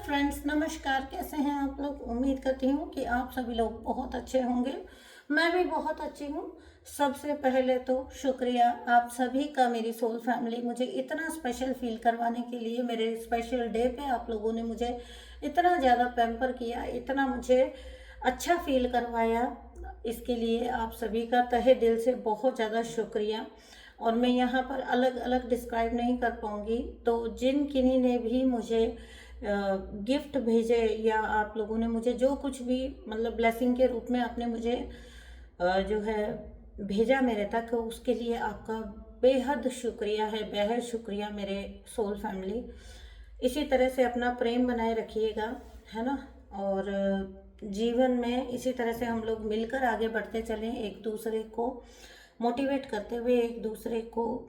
Friends, नमस्कार। कैसे हैं आप लोग? उम्मीद करती हूँ कि आप सभी लोग बहुत अच्छे होंगे। मैं भी बहुत अच्छी हूँ। सबसे पहले तो शुक्रिया आप सभी का, मेरी सोल फैमिली, मुझे इतना स्पेशल फील करवाने के लिए। मेरे स्पेशल डे पे आप लोगों ने मुझे इतना ज़्यादा पैम्पर किया, इतना मुझे अच्छा फील करवाया। इसके लिए आप सभी का तहे दिल से बहुत ज़्यादा शुक्रिया। और मैं यहाँ पर अलग अलग डिस्क्राइब नहीं कर पाऊँगी। तो जिन किन्हीं ने भी मुझे गिफ्ट भेजे या आप लोगों ने मुझे जो कुछ भी मतलब ब्लेसिंग के रूप में आपने मुझे जो है भेजा मेरे तक, उसके लिए आपका बेहद शुक्रिया है, बेहद शुक्रिया मेरे सोल फैमिली। इसी तरह से अपना प्रेम बनाए रखिएगा, है ना। और जीवन में इसी तरह से हम लोग मिलकर आगे बढ़ते चलें, एक दूसरे को मोटिवेट करते हुए, एक दूसरे को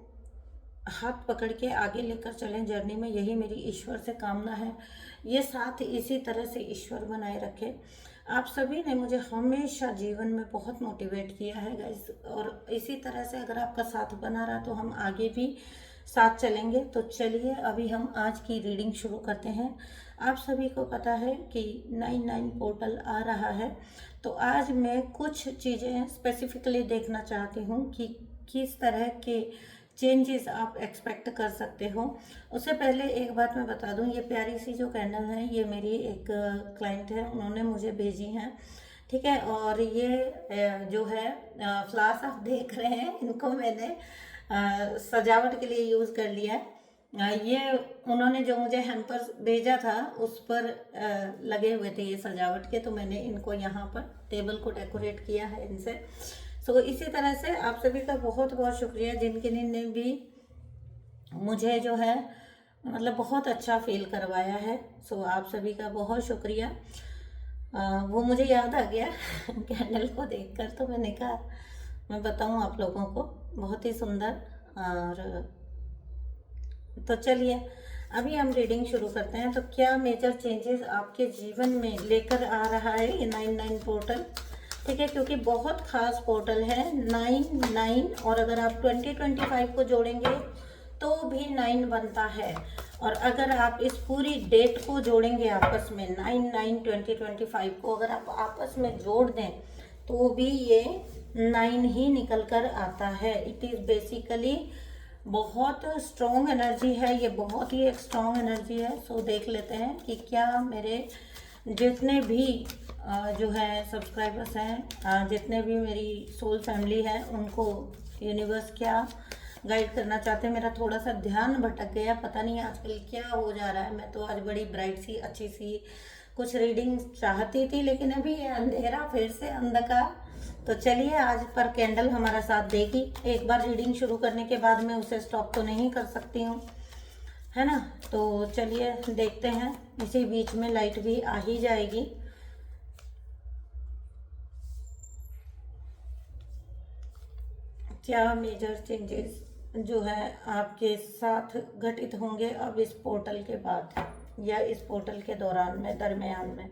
हाथ पकड़ के आगे लेकर चलें जर्नी में। यही मेरी ईश्वर से कामना है। ये साथ इसी तरह से ईश्वर बनाए रखे। आप सभी ने मुझे हमेशा जीवन में बहुत मोटिवेट किया है गाइस, और इसी तरह से अगर आपका साथ बना रहा तो हम आगे भी साथ चलेंगे। तो चलिए अभी हम आज की रीडिंग शुरू करते हैं। आप सभी को पता है कि 99 पोर्टल आ रहा है, तो आज मैं कुछ चीज़ें स्पेसिफिकली देखना चाहती हूँ कि किस तरह के चेंजेस आप एक्सपेक्ट कर सकते हो। उससे पहले एक बात मैं बता दूं, ये प्यारी सी जो कैंडल है ये मेरी एक क्लाइंट है, उन्होंने मुझे भेजी हैं, ठीक है। और ये जो है फ्लावर्स आप देख रहे हैं, इनको मैंने सजावट के लिए यूज़ कर लिया है। ये उन्होंने जो मुझे हैम्पर्स भेजा था उस पर लगे हुए थे ये सजावट के, तो मैंने इनको यहाँ पर टेबल को डेकोरेट किया है इनसे। सो इसी तरह से आप सभी का बहुत बहुत शुक्रिया जिन किन्हीं ने भी मुझे जो है मतलब बहुत अच्छा फील करवाया है। सो आप सभी का बहुत शुक्रिया। वो मुझे याद आ गया कैंडल को देखकर, तो मैंने कहा मैं बताऊं आप लोगों को, बहुत ही सुंदर। और तो चलिए अभी हम रीडिंग शुरू करते हैं। तो क्या मेजर चेंजेस आपके जीवन में लेकर आ रहा है ये 99 पोर्टल, ठीक है, क्योंकि बहुत खास पोर्टल है 99। और अगर आप 2025 को जोड़ेंगे तो भी 9 बनता है। और अगर आप इस पूरी डेट को जोड़ेंगे आपस में 9/9/2025 को अगर आप आपस में जोड़ दें तो भी ये 9 ही निकल कर आता है। इट इज़ बेसिकली बहुत स्ट्रॉन्ग एनर्जी है ये, बहुत ही एक स्ट्रॉन्ग एनर्जी है। सो देख लेते हैं कि क्या मेरे जितने भी जो है सब्सक्राइबर्स हैं, जितने भी मेरी सोल फैमिली है, उनको यूनिवर्स क्या गाइड करना चाहते हैं। मेरा थोड़ा सा ध्यान भटक गया, पता नहीं आजकल क्या हो जा रहा है। मैं तो आज बड़ी ब्राइट सी अच्छी सी कुछ रीडिंग चाहती थी, लेकिन अभी ये अंधेरा फिर से अंधकार। तो चलिए आज पर कैंडल हमारा साथ देगी। एक बार रीडिंग शुरू करने के बाद मैं उसे स्टॉप तो नहीं कर सकती हूँ, है ना। तो चलिए देखते हैं, इसी बीच में लाइट भी आ ही जाएगी। क्या मेजर चेंजेस जो है आपके साथ घटित होंगे अब इस पोर्टल के बाद या इस पोर्टल के दौरान में, दरमियान में।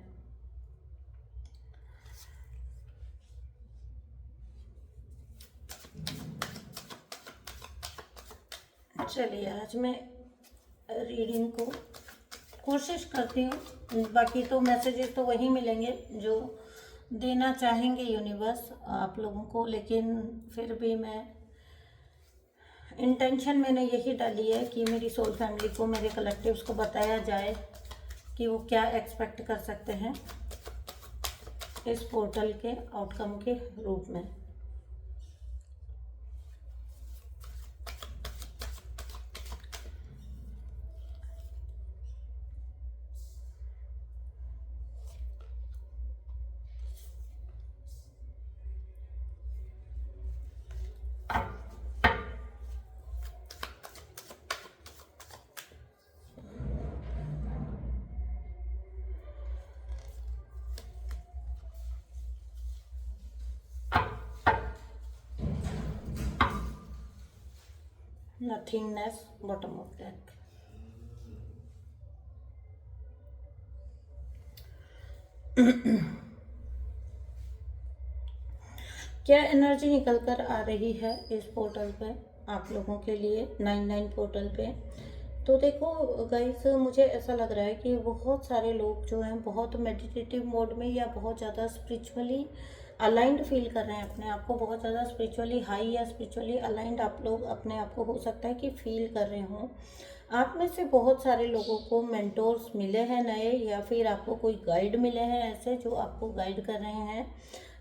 चलिए आज मैं रीडिंग को कोशिश करती हूँ, बाकी तो मैसेजेस तो वही मिलेंगे जो देना चाहेंगे यूनिवर्स आप लोगों को, लेकिन फिर भी मैं इंटेंशन मैंने यही डाली है कि मेरी सोल फैमिली को, मेरे कलेक्टिव्स को बताया जाए कि वो क्या एक्सपेक्ट कर सकते हैं इस पोर्टल के आउटकम के रूप में। Nothingness, bottom of deck। क्या एनर्जी निकल कर आ रही है इस पोर्टल पे आप लोगों के लिए 99 पोर्टल पे। तो देखो गाइस, मुझे ऐसा लग रहा है कि बहुत सारे लोग जो हैं बहुत मेडिटेटिव मोड में या बहुत ज़्यादा स्पिरिचुअली अलाइंड फील कर रहे हैं अपने आप को, बहुत ज़्यादा स्पिरिचुअली हाई या स्पिरिचुअली अलाइंड आप लोग अपने आप को हो सकता है कि फील कर रहे हों। आप में से बहुत सारे लोगों को मेंटोर्स मिले हैं नए, या फिर आपको कोई गाइड मिले हैं ऐसे जो आपको गाइड कर रहे हैं,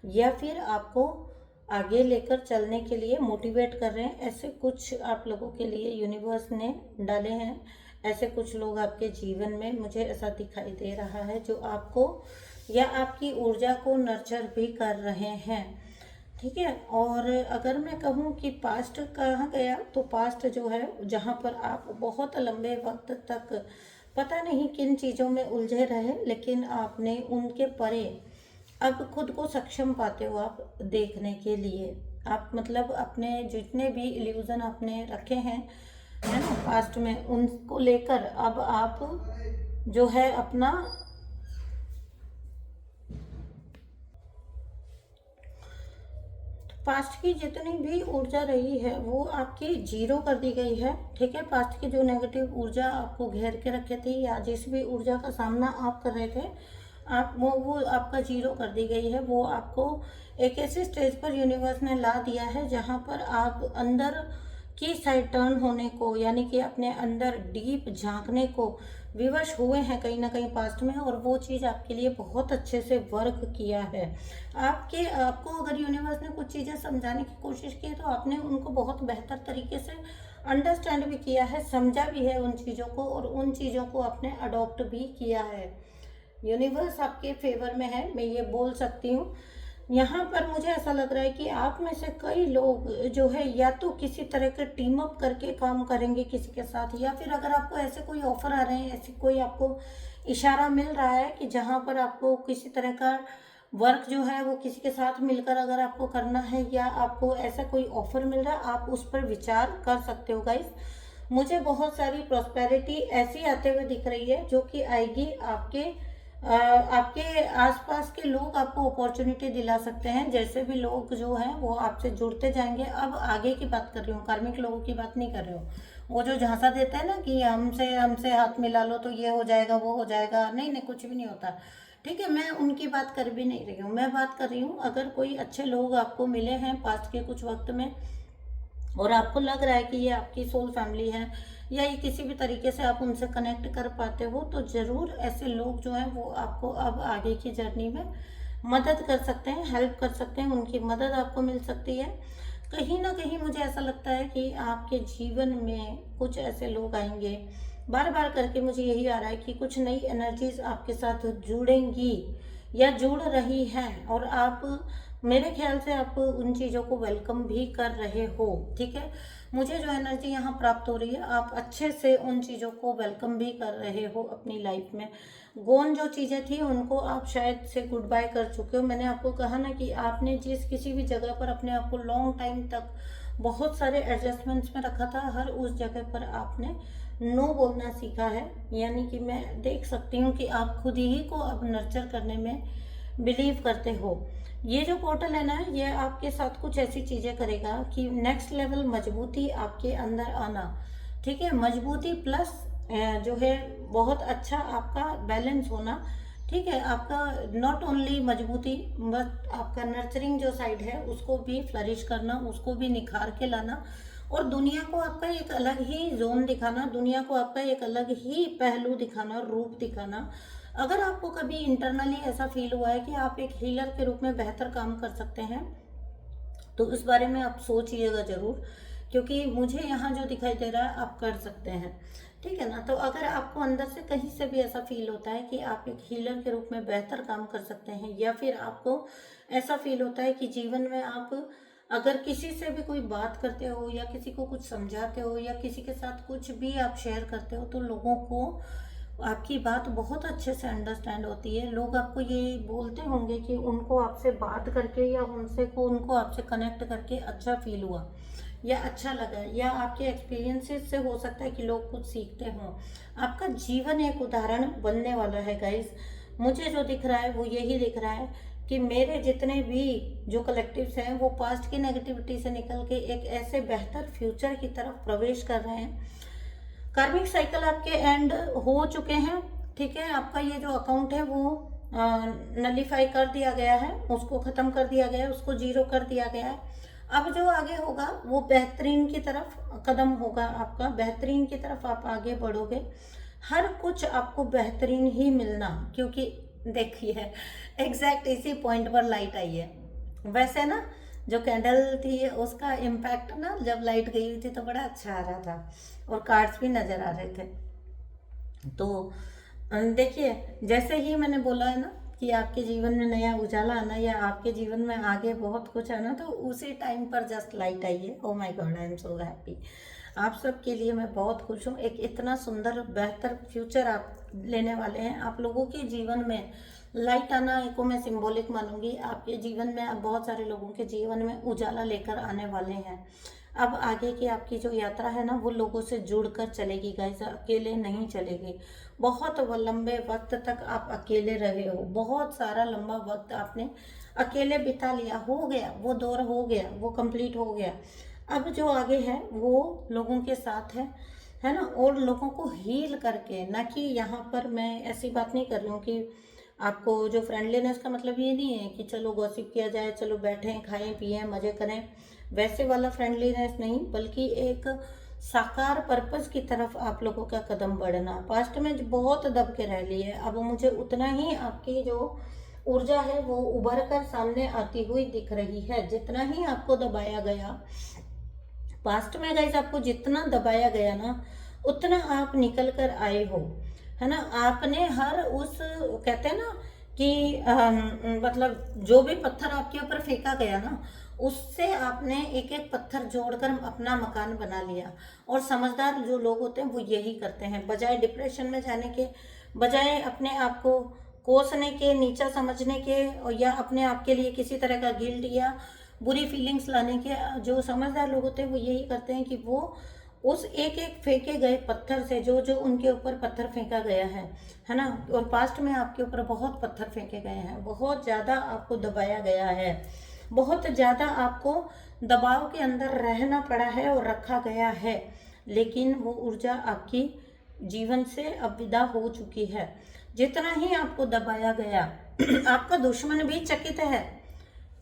या फिर आपको आगे लेकर चलने के लिए मोटिवेट कर रहे हैं। ऐसे कुछ आप लोगों के लिए यूनिवर्स ने डाले हैं, ऐसे कुछ लोग आपके जीवन में मुझे ऐसा दिखाई दे रहा है जो आपको या आपकी ऊर्जा को नर्चर भी कर रहे हैं। ठीक है। और अगर मैं कहूँ कि पास्ट कहाँ गया, तो पास्ट जो है जहाँ पर आप बहुत लंबे वक्त तक पता नहीं किन चीज़ों में उलझे रहे, लेकिन आपने उनके परे अब खुद को सक्षम पाते हो आप देखने के लिए। आप मतलब अपने जितने भी इल्यूजन आपने रखे हैं है ना पास्ट में, उनको लेकर अब आप जो है अपना पास्ट की जितनी भी ऊर्जा रही है वो आपकी जीरो कर दी गई है। ठीक है। पास्ट की जो नेगेटिव ऊर्जा आपको घेर के रखे थी या जिस भी ऊर्जा का सामना आप कर रहे थे, आप वो आपका जीरो कर दी गई है। वो आपको एक ऐसे स्टेज पर यूनिवर्स ने ला दिया है जहाँ पर आप अंदर की साइड टर्न होने को, यानी कि अपने अंदर डीप झांकने को विवश हुए हैं कहीं ना कहीं पास्ट में, और वो चीज़ आपके लिए बहुत अच्छे से वर्क किया है। आपको अगर यूनिवर्स ने कुछ चीज़ें समझाने की कोशिश की है तो आपने उनको बहुत बेहतर तरीके से अंडरस्टैंड भी किया है, समझा भी है उन चीज़ों को, और उन चीज़ों को आपने अडॉप्ट भी किया है। यूनिवर्स आपके फेवर में है, मैं ये बोल सकती हूँ। यहाँ पर मुझे ऐसा लग रहा है कि आप में से कई लोग जो है या तो किसी तरह के टीम अप करके काम करेंगे किसी के साथ, या फिर अगर आपको ऐसे कोई ऑफर आ रहे हैं, ऐसी कोई आपको इशारा मिल रहा है कि जहाँ पर आपको किसी तरह का वर्क जो है वो किसी के साथ मिलकर अगर आपको करना है, या आपको ऐसा कोई ऑफर मिल रहा है, आप उस पर विचार कर सकते हो गाइस। मुझे बहुत सारी प्रॉस्पेरिटी ऐसी आते हुए दिख रही है जो कि आएगी आपके आसपास के लोग आपको अपॉर्चुनिटी दिला सकते हैं। जैसे भी लोग जो हैं वो आपसे जुड़ते जाएंगे। अब आगे की बात कर रही हूँ, कार्मिक लोगों की बात नहीं कर रही हूँ। वो जो झांसा देते हैं ना कि हमसे हमसे हाथ मिला लो तो ये हो जाएगा वो हो जाएगा, नहीं नहीं, कुछ भी नहीं होता। ठीक है। मैं उनकी बात कर भी नहीं रही हूँ, मैं बात कर रही हूँ अगर कोई अच्छे लोग आपको मिले हैं पास्ट के कुछ वक्त में, और आपको लग रहा है कि ये आपकी सोल फैमिली है, या ये किसी भी तरीके से आप उनसे कनेक्ट कर पाते हो, तो ज़रूर ऐसे लोग जो हैं वो आपको अब आगे की जर्नी में मदद कर सकते हैं, हेल्प कर सकते हैं, उनकी मदद आपको मिल सकती है। कहीं ना कहीं मुझे ऐसा लगता है कि आपके जीवन में कुछ ऐसे लोग आएंगे, बार बार करके मुझे यही आ रहा है कि कुछ नई एनर्जीज आपके साथ जुड़ेंगी या जुड़ रही हैं, और आप मेरे ख्याल से आप उन चीज़ों को वेलकम भी कर रहे हो। ठीक है। मुझे जो एनर्जी यहाँ प्राप्त हो रही है, आप अच्छे से उन चीज़ों को वेलकम भी कर रहे हो अपनी लाइफ में। गोन जो चीज़ें थी उनको आप शायद से गुड बाय कर चुके हो। मैंने आपको कहा ना कि आपने जिस किसी भी जगह पर अपने आप को लॉन्ग टाइम तक बहुत सारे एडजस्टमेंट्स में रखा था, हर उस जगह पर आपने नो बोलना सीखा है। यानी कि मैं देख सकती हूँ कि आप खुद ही को अब नर्चर करने में बिलीव करते हो। ये जो पोर्टल है ना, ये आपके साथ कुछ ऐसी चीज़ें करेगा कि नेक्स्ट लेवल मजबूती आपके अंदर आना। ठीक है। मजबूती प्लस जो है बहुत अच्छा आपका बैलेंस होना। ठीक है। आपका नॉट ओनली मजबूती, बट आपका नर्चरिंग जो साइड है उसको भी फ्लरिश करना, उसको भी निखार के लाना, और दुनिया को आपका एक अलग ही जोन दिखाना, दुनिया को आपका एक अलग ही पहलू दिखाना, रूप दिखाना। अगर आपको कभी इंटरनली ऐसा फील हुआ है कि आप एक हीलर के रूप में बेहतर काम कर सकते हैं, तो इस बारे में आप सोचिएगा ज़रूर, क्योंकि मुझे यहाँ जो दिखाई दे रहा है आप कर सकते हैं। ठीक है ना। तो अगर आपको अंदर से कहीं से भी ऐसा फील होता है कि आप एक हीलर के रूप में बेहतर काम कर सकते हैं, या फिर आपको ऐसा फील होता है कि जीवन में आप अगर किसी से भी कोई बात करते हो, या किसी को कुछ समझाते हो, या किसी के साथ कुछ भी आप शेयर करते हो, तो लोगों को आपकी बात बहुत अच्छे से अंडरस्टैंड होती है। लोग आपको ये बोलते होंगे कि उनको आपसे बात करके या उनको आपसे कनेक्ट करके अच्छा फील हुआ या अच्छा लगा, या आपके एक्सपीरियंसेस से हो सकता है कि लोग कुछ सीखते हों। आपका जीवन एक उदाहरण बनने वाला है गाइस। मुझे जो दिख रहा है वो यही दिख रहा है कि मेरे जितने भी जो कलेक्टिव्स हैं वो पास्ट की नेगेटिविटी से निकल के एक ऐसे बेहतर फ्यूचर की तरफ प्रवेश कर रहे हैं। कार्मिक साइकिल आपके एंड हो चुके हैं, ठीक है। आपका ये जो अकाउंट है वो नलीफाई कर दिया गया है, उसको ख़त्म कर दिया गया है, उसको जीरो कर दिया गया है। अब जो आगे होगा वो बेहतरीन की तरफ कदम होगा आपका, बेहतरीन की तरफ आप आगे बढ़ोगे। हर कुछ आपको बेहतरीन ही मिलना, क्योंकि देखिए एग्जैक्ट इसी पॉइंट पर लाइट आई है। वैसे ना जो कैंडल थी उसका इम्पैक्ट ना जब लाइट गई हुई थी तो बड़ा अच्छा आ रहा था और कार्ड्स भी नज़र आ रहे थे। तो देखिए जैसे ही मैंने बोला है ना कि आपके जीवन में नया उजाला आना या आपके जीवन में आगे बहुत कुछ आना, तो उसी टाइम पर जस्ट लाइट आई है। Oh my God, I am so happy. आप सब के लिए मैं बहुत खुश हूँ। एक इतना सुंदर बेहतर फ्यूचर आप लेने वाले हैं। आप लोगों के जीवन में लाइट आना को मैं सिंबॉलिक मानूंगी। आपके जीवन में अब बहुत सारे लोगों के जीवन में उजाला लेकर आने वाले हैं। अब आगे की आपकी जो यात्रा है ना वो लोगों से जुड़कर चलेगी गाइस, अकेले नहीं चलेगी। बहुत लंबे वक्त तक आप अकेले रहे हो, बहुत सारा लंबा वक्त आपने अकेले बिता लिया, हो गया वो दौर, हो गया वो कंप्लीट हो गया। अब जो आगे है वो लोगों के साथ है ना, और लोगों को हील करके। ना कि यहाँ पर मैं ऐसी बात नहीं कर रही हूँ कि आपको जो फ्रेंडलीनेस का मतलब ये नहीं है कि चलो गॉसिप किया जाए, चलो बैठें खाएं पिएं मज़े करें, वैसे वाला फ्रेंडलीनेस नहीं, बल्कि एक साकार पर्पस की तरफ आप लोगों का कदम बढ़ना। पास्ट में बहुत दब के रह लिए, अब मुझे उतना ही आपकी जो ऊर्जा है वो उभर कर सामने आती हुई दिख रही है। जितना ही आपको दबाया गया पास्ट में गाइस, आपको जितना दबाया गया ना उतना आप निकल कर आए हो, है ना। आपने हर उस कहते हैं ना कि मतलब जो भी पत्थर आपके ऊपर फेंका गया ना उससे आपने एक एक पत्थर जोड़कर अपना मकान बना लिया। और समझदार जो लोग होते हैं वो यही करते हैं, बजाय डिप्रेशन में जाने के, बजाय अपने आप को कोसने के, नीचा समझने के, या अपने आप के लिए किसी तरह का गिल्ट या बुरी फीलिंग्स लाने के। जो समझदार लोग होते हैं वो यही करते हैं कि वो उस एक एक फेंके गए पत्थर से, जो जो उनके ऊपर पत्थर फेंका गया है ना, और पास्ट में आपके ऊपर बहुत पत्थर फेंके गए हैं, बहुत ज़्यादा आपको दबाया गया है, बहुत ज़्यादा आपको दबाव के अंदर रहना पड़ा है और रखा गया है, लेकिन वो ऊर्जा आपकी जीवन से अब विदा हो चुकी है। जितना ही आपको दबाया गया आपका दुश्मन भी चकित है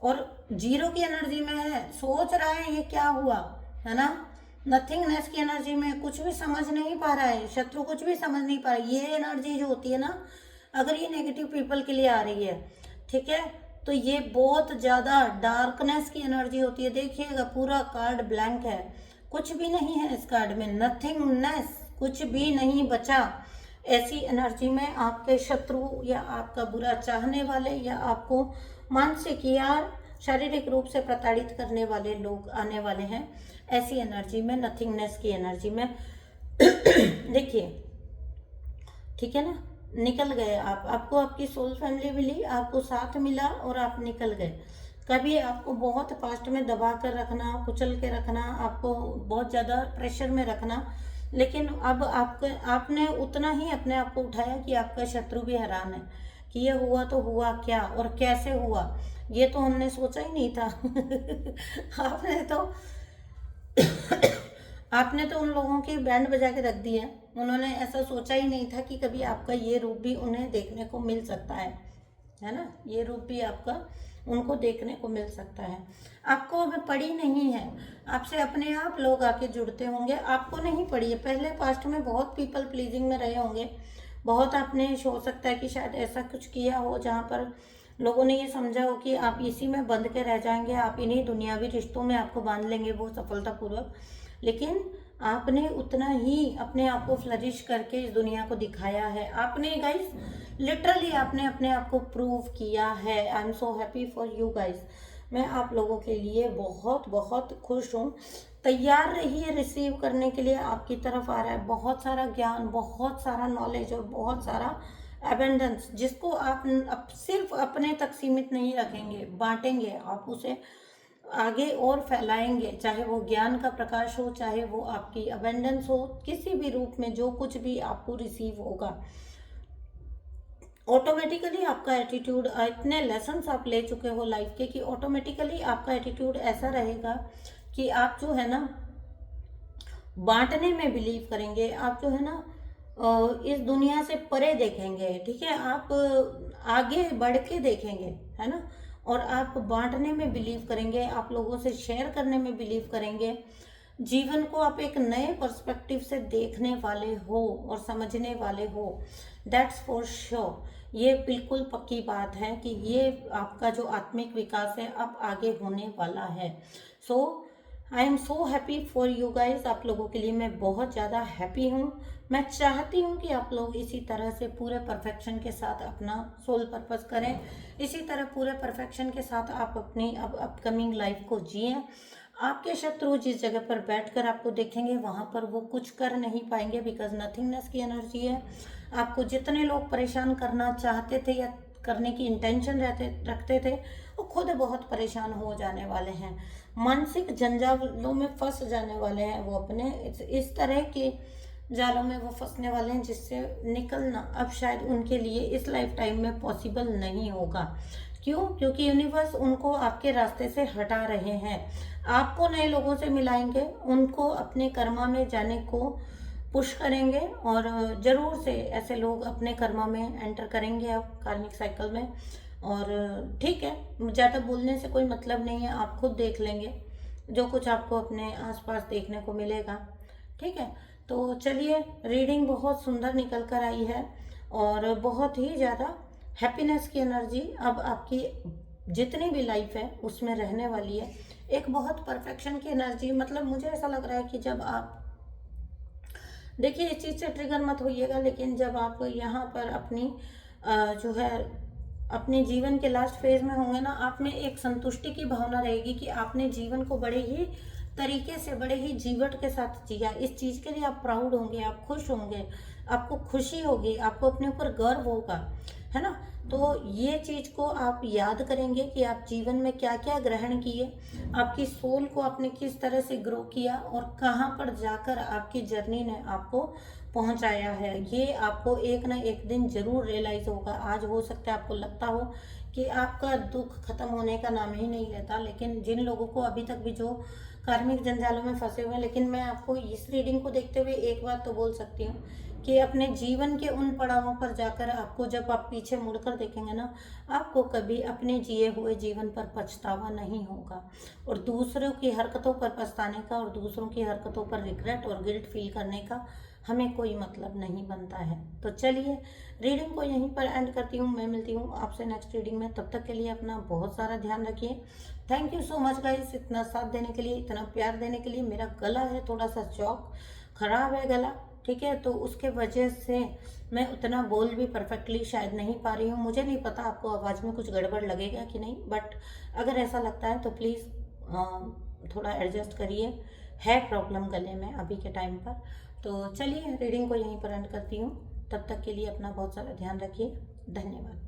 और जीरो की एनर्जी में है, सोच रहा है ये क्या हुआ, है ना। नथिंगनेस की एनर्जी में कुछ भी समझ नहीं पा रहा है, शत्रु कुछ भी समझ नहीं पा रहा है। ये एनर्जी जो होती है ना, अगर ये नेगेटिव पीपल के लिए आ रही है, ठीक है, तो ये बहुत ज़्यादा डार्कनेस की एनर्जी होती है। देखिएगा पूरा कार्ड ब्लैंक है, कुछ भी नहीं है इस कार्ड में, नथिंगनेस, कुछ भी नहीं बचा। ऐसी एनर्जी में आपके शत्रु या आपका बुरा चाहने वाले या आपको मानसिक या शारीरिक रूप से प्रताड़ित करने वाले लोग आने वाले हैं। ऐसी एनर्जी में, नथिंगनेस की एनर्जी में देखिए, ठीक है ना, निकल गए आप। आपको आपकी सोल फैमिली मिली, आपको साथ मिला और आप निकल गए। कभी आपको बहुत पास्ट में दबा कर रखना, कुचल के रखना, आपको बहुत ज़्यादा प्रेशर में रखना, लेकिन अब आपने उतना ही अपने आप को उठाया कि आपका शत्रु भी हैरान है कि ये हुआ तो हुआ क्या और कैसे हुआ, ये तो हमने सोचा ही नहीं था आपने तो उन लोगों की बैंड बजा के रख दी है। उन्होंने ऐसा सोचा ही नहीं था कि कभी आपका ये रूप भी उन्हें देखने को मिल सकता है ना। ये रूप भी आपका उनको देखने को मिल सकता है। आपको अब पड़ी नहीं है, आपसे अपने आप लोग आके जुड़ते होंगे, आपको नहीं पड़ी है। पहले पास्ट में बहुत पीपल प्लीजिंग में रहे होंगे, बहुत आपने हो सकता है कि शायद ऐसा कुछ किया हो जहाँ पर लोगों ने ये समझा हो कि आप इसी में बंध के रह जाएंगे, आप इन्हीं दुनियावी रिश्तों में आपको बांध लेंगे वो सफलतापूर्वक। लेकिन आपने उतना ही अपने आप को फ्लरिश करके इस दुनिया को दिखाया है। आपने गाइस लिटरली आपने अपने आप को प्रूव किया है। आई am so happy for you guys. मैं आप लोगों के लिए बहुत बहुत खुश हूँ। तैयार रहिए रिसीव करने के लिए, आपकी तरफ आ रहा है बहुत सारा ज्ञान, बहुत सारा नॉलेज और बहुत सारा एबेंडेंस, जिसको आप सिर्फ अपने तक सीमित नहीं रखेंगे, बांटेंगे, आप उसे आगे और फैलाएंगे। चाहे वो ज्ञान का प्रकाश हो, चाहे वो आपकी अबेंडेंस हो, किसी भी रूप में जो कुछ भी आपको रिसीव होगा, ऑटोमेटिकली आपका एटीट्यूड, इतने लेसन्स आप ले चुके हो लाइफ के कि ऑटोमेटिकली आपका एटीट्यूड ऐसा रहेगा कि आप जो है ना बांटने में बिलीव करेंगे, आप जो है ना इस दुनिया से परे देखेंगे, ठीक है, आप आगे बढ़ के देखेंगे, है ना, और आप बांटने में बिलीव करेंगे, आप लोगों से शेयर करने में बिलीव करेंगे। जीवन को आप एक नए पर्सपेक्टिव से देखने वाले हो और समझने वाले हो, दैट्स फॉर श्योर। ये बिल्कुल पक्की बात है कि ये आपका जो आत्मिक विकास है अब आगे होने वाला है। So I am so happy for you guys, आप लोगों के लिए मैं बहुत ज़्यादा हैप्पी हूँ। मैं चाहती हूँ कि आप लोग इसी तरह से पूरे परफेक्शन के साथ अपना सोल पर्पस करें, इसी तरह पूरे परफेक्शन के साथ आप अपनी अब अपकमिंग लाइफ को जिएं। आपके शत्रु जिस जगह पर बैठकर आपको देखेंगे वहाँ पर वो कुछ कर नहीं पाएंगे, बिकॉज नथिंगनेस की एनर्जी है। आपको जितने लोग परेशान करना चाहते थे या करने की इंटेंशन रखते थे, वो खुद बहुत परेशान हो जाने वाले हैं, मानसिक जंजालों में फंस जाने वाले हैं। वो अपने इस तरह के जालों में वो फंसने वाले हैं जिससे निकलना अब शायद उनके लिए इस लाइफ टाइम में पॉसिबल नहीं होगा। क्यों? क्योंकि यूनिवर्स उनको आपके रास्ते से हटा रहे हैं, आपको नए लोगों से मिलाएंगे, उनको अपने कर्मा में जाने को पुश करेंगे, और ज़रूर से ऐसे लोग अपने कर्मा में एंटर करेंगे अब कार्मिक साइकिल में। और ठीक है, ज़्यादा बोलने से कोई मतलब नहीं है, आप खुद देख लेंगे जो कुछ आपको अपने आसपास देखने को मिलेगा, ठीक है। तो चलिए, रीडिंग बहुत सुंदर निकल कर आई है और बहुत ही ज़्यादा हैप्पीनेस की एनर्जी अब आपकी जितनी भी लाइफ है उसमें रहने वाली है। एक बहुत परफेक्शन की एनर्जी, मतलब मुझे ऐसा लग रहा है कि जब आप देखिए, इस चीज़ से ट्रिगर मत होइएगा, लेकिन जब आप यहाँ पर अपनी जो है अपने जीवन के लास्ट फेज में होंगे ना, आप में एक संतुष्टि की भावना रहेगी कि आपने जीवन को बड़े ही तरीके से, बड़े ही जीवट के साथ जिया। इस चीज़ के लिए आप प्राउड होंगे, आप खुश होंगे, आपको खुशी होगी, आपको अपने ऊपर गर्व होगा, है ना। तो ये चीज़ को आप याद करेंगे कि आप जीवन में क्या क्या ग्रहण किए, आपकी सोल को आपने किस तरह से ग्रो किया और कहाँ पर जाकर आपकी जर्नी ने आपको पहुंचाया है। ये आपको एक ना एक दिन जरूर रियलाइज होगा। आज हो सकता है आपको लगता हो कि आपका दुख खत्म होने का नाम ही नहीं लेता, लेकिन जिन लोगों को अभी तक भी जो कार्मिक जंजालों में फंसे हुए हैं, लेकिन मैं आपको इस रीडिंग को देखते हुए एक बात तो बोल सकती हूँ कि अपने जीवन के उन पड़ावों पर जाकर आपको, जब आप पीछे मुड़कर देखेंगे ना, आपको कभी अपने जिए हुए जीवन पर पछतावा नहीं होगा। और दूसरों की हरकतों पर पछताने का और दूसरों की हरकतों पर रिग्रेट और गिल्ट फील करने का हमें कोई मतलब नहीं बनता है। तो चलिए, रीडिंग को यहीं पर एंड करती हूँ। मैं मिलती हूँ आपसे नेक्स्ट रीडिंग में, तब तक के लिए अपना बहुत सारा ध्यान रखिए। Thank you so much guys, इतना साथ देने के लिए, इतना प्यार देने के लिए। मेरा गला है थोड़ा सा चौक खराब है गला, ठीक है, तो उसके वजह से मैं उतना बोल भी परफेक्टली शायद नहीं पा रही हूँ। मुझे नहीं पता आपको आवाज़ में कुछ गड़बड़ लगेगा कि नहीं, बट अगर ऐसा लगता है तो प्लीज़ थोड़ा एडजस्ट करिए, है प्रॉब्लम गले में अभी के टाइम पर। तो चलिए, रीडिंग को यहीं पर एंड करती हूँ। तब तक के लिए अपना बहुत सारा ध्यान रखिए। धन्यवाद।